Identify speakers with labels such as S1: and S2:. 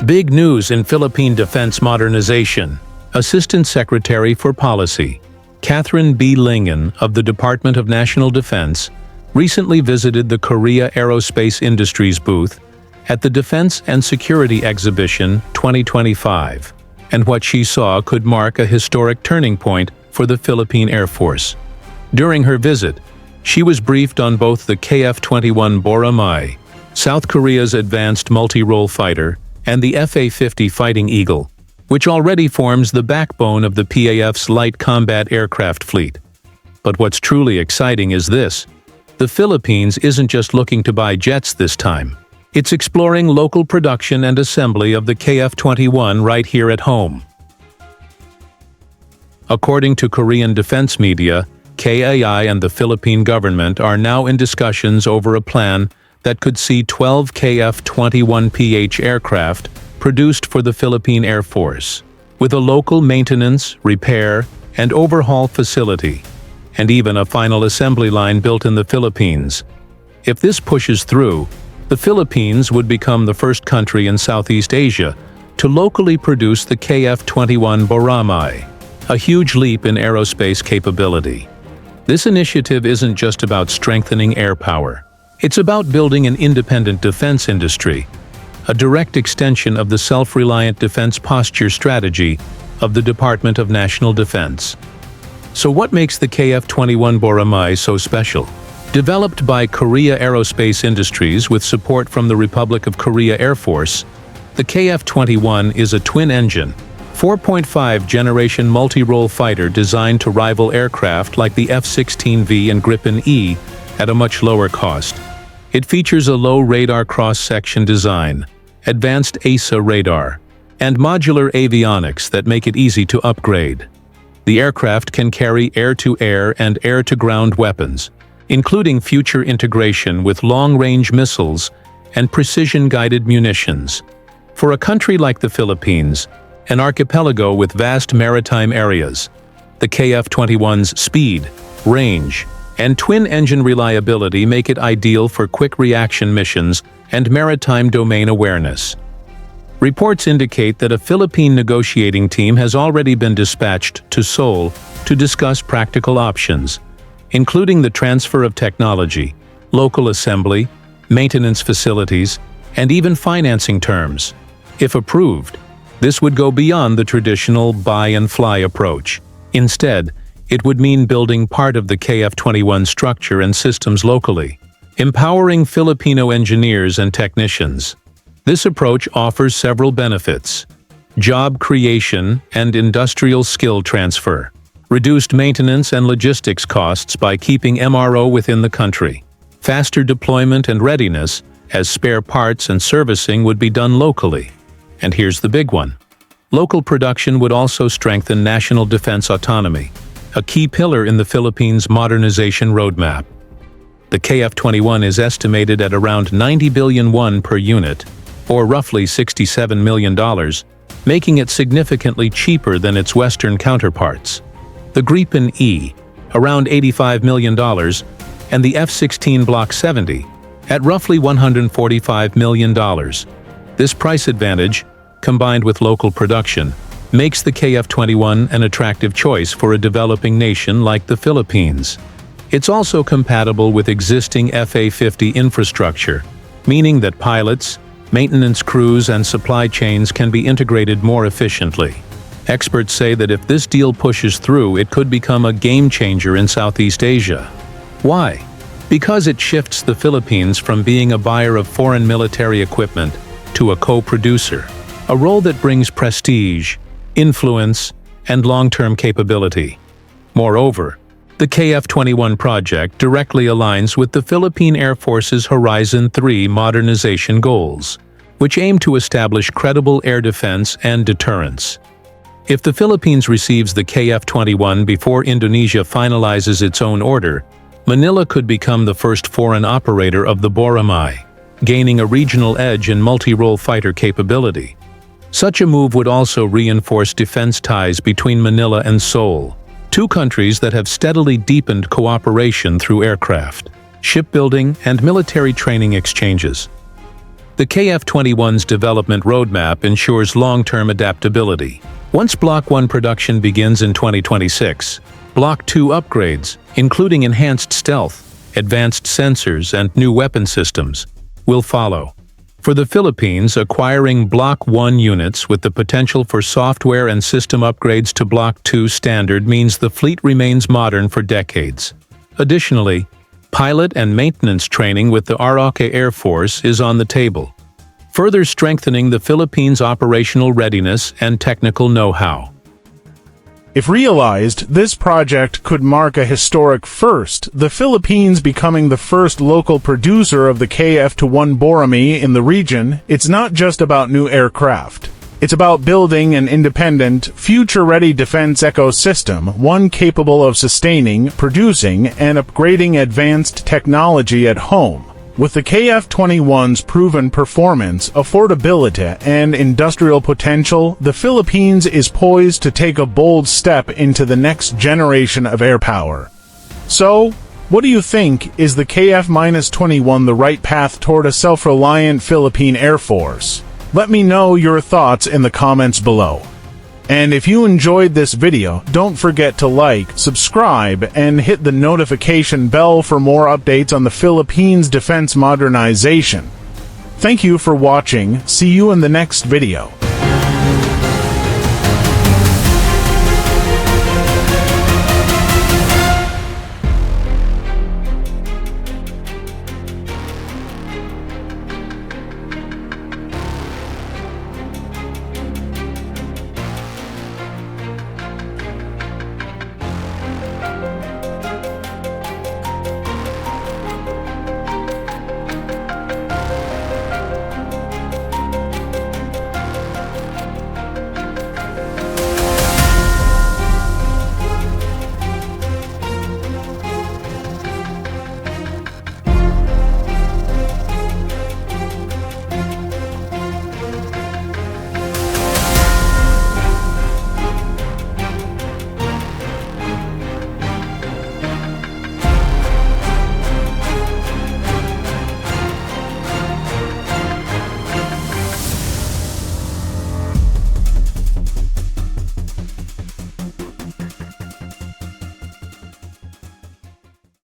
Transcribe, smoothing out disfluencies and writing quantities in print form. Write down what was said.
S1: Big news in Philippine defense modernization. Assistant Secretary for Policy, Katherine B. Lingan of the Department of National Defense, recently visited the Korea Aerospace Industries booth at the Defense and Security Exhibition 2025, and what she saw could mark a historic turning point for the Philippine Air Force. During her visit, she was briefed on both the KF-21 Boramae, South Korea's advanced multirole fighter, and the FA-50 Fighting Eagle, which already forms the backbone of the PAF's light combat aircraft fleet. But what's truly exciting is this: the Philippines isn't just looking to buy jets this time. It's exploring local production and assembly of the KF-21 right here at home. According to Korean defense media, KAI and the Philippine government are now in discussions over a plan that could see 12 KF-21PH aircraft produced for the Philippine Air Force, with a local maintenance, repair, and overhaul facility, and even a final assembly line built in the Philippines. If this pushes through, the Philippines would become the first country in Southeast Asia to locally produce the KF-21 Boramae, a huge leap in aerospace capability. This initiative isn't just about strengthening air power. It's about building an independent defense industry, a direct extension of the self-reliant defense posture strategy of the Department of National Defense. So what makes the KF-21 Boramae so special? Developed by Korea Aerospace Industries with support from the Republic of Korea Air Force, the KF-21 is a twin-engine, 4.5-generation multirole fighter designed to rival aircraft like the F-16V and Gripen E at a much lower cost. It features a low radar cross-section design, advanced AESA radar, and modular avionics that make it easy to upgrade. The aircraft can carry air-to-air and air-to-ground weapons, including future integration with long-range missiles and precision-guided munitions. For a country like the Philippines, an archipelago with vast maritime areas, the KF-21's speed, range, and twin-engine reliability make it ideal for quick reaction missions and maritime domain awareness. Reports indicate that a Philippine negotiating team has already been dispatched to Seoul to discuss practical options, including the transfer of technology, local assembly, maintenance facilities, and even financing terms. If approved, this would go beyond the traditional buy-and-fly approach. Instead, it would mean building part of the KF-21 structure and systems locally, empowering Filipino engineers and technicians. This approach offers several benefits: job creation and industrial skill transfer, reduced maintenance and logistics costs by keeping MRO within the country, faster deployment and readiness, as spare parts and servicing would be done locally. And here's the big one: local production would also strengthen national defense autonomy, a key pillar in the Philippines' modernization roadmap. The KF-21 is estimated at around 90 billion won per unit, or roughly $67 million, making it significantly cheaper than its Western counterparts. The Gripen E, around $85 million, and the F-16 Block 70, at roughly $145 million. This price advantage, combined with local production, makes the KF-21 an attractive choice for a developing nation like the Philippines. It's also compatible with existing FA-50 infrastructure, meaning that pilots, maintenance crews, and supply chains can be integrated more efficiently. Experts say that if this deal pushes through, it could become a game-changer in Southeast Asia. Why? Because it shifts the Philippines from being a buyer of foreign military equipment to a co-producer, a role that brings prestige, influence, and long-term capability. Moreover, the KF-21 project directly aligns with the Philippine Air Force's Horizon 3 modernization goals, which aim to establish credible air defense and deterrence. If the Philippines receives the KF-21 before Indonesia finalizes its own order, Manila could become the first foreign operator of the Boramae, gaining a regional edge in multirole fighter capability. Such a move would also reinforce defense ties between Manila and Seoul, two countries that have steadily deepened cooperation through aircraft, shipbuilding, and military training exchanges. The KF-21's development roadmap ensures long-term adaptability. Once Block 1 production begins in 2026, Block 2 upgrades, including enhanced stealth, advanced sensors, and new weapon systems, will follow. For the Philippines, acquiring Block 1 units with the potential for software and system upgrades to Block 2 standard means the fleet remains modern for decades. Additionally, pilot and maintenance training with the Korea Air Force is on the table, further strengthening the Philippines' operational readiness and technical know-how.
S2: If realized, this project could mark a historic first, the Philippines becoming the first local producer of the KF-21 Boramae in the region. It's not just about new aircraft. It's about building an independent, future-ready defense ecosystem, one capable of sustaining, producing, and upgrading advanced technology at home. With the KF-21's proven performance, affordability, and industrial potential, the Philippines is poised to take a bold step into the next generation of air power. So, what do you think? Is the KF-21 the right path toward a self-reliant Philippine Air Force? Let me know your thoughts in the comments below. And if you enjoyed this video, don't forget to like, subscribe, and hit the notification bell for more updates on the Philippines defense modernization. Thank you for watching. See you in the next video.